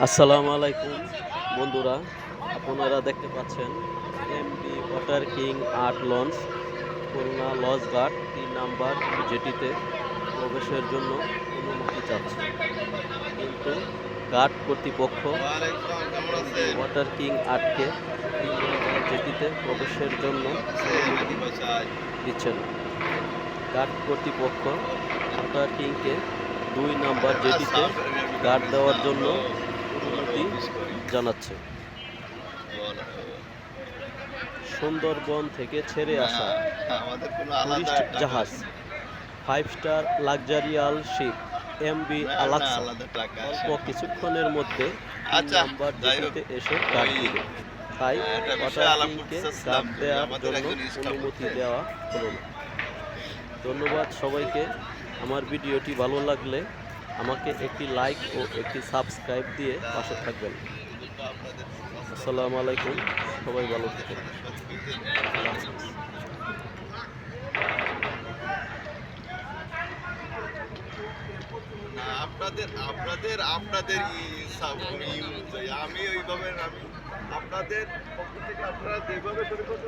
আসসালামু আলাইকুম বন্ধুরা, আপনারা দেখতে পাচ্ছেন MB water king art launch Khulna launch ঘাট ৩ নাম্বার জেটিতে প্রবেশের জন্য অনুমতি চাচ্ছে, কিন্তু ঘাট কর্তৃপক্ষ এমবি ওয়াটার কিং আর্টকে ৩ নাম্বার জেটিতে প্রবেশের জন্য অনুমতি দিচ্ছে না। ঘাট কর্তৃপক্ষ ওয়াটার কিংকে ২ নাম্বার জেটিতে ঘাট দেওয়ার জন্য অনুমতি জানাচ্ছে। সুন্দরবন থেকে ছেড়ে আসা টুরিস্ট জাহাজ 5 স্টার লাক্সারিয়াল শিপ এমবি আলাক্সা অল্প কিছুক্ষণের মধ্যে ৩ নাম্বার জেটিতে এসে ঘাট দিবে, তাই ওয়াটার কিংকে ঘাট দেওয়ার জন্য অনুমতি দেওয়া হলো না। ধন্যবাদ সবাইকে। আমার ভিডিওটি ভালো লাগলে আমাকে একটি লাইক ও একটি সাবস্ক্রাইব দিয়ে পাশে থাকবেন। আসসালামু আলাইকুম, সবাই ভালো থাকেন। আপনাদের আপনাদের আপনাদের অনুযায়ী আমি ওইভাবে আমি আপনাদের পক্ষ থেকে আপনারা যেভাবে করে করতে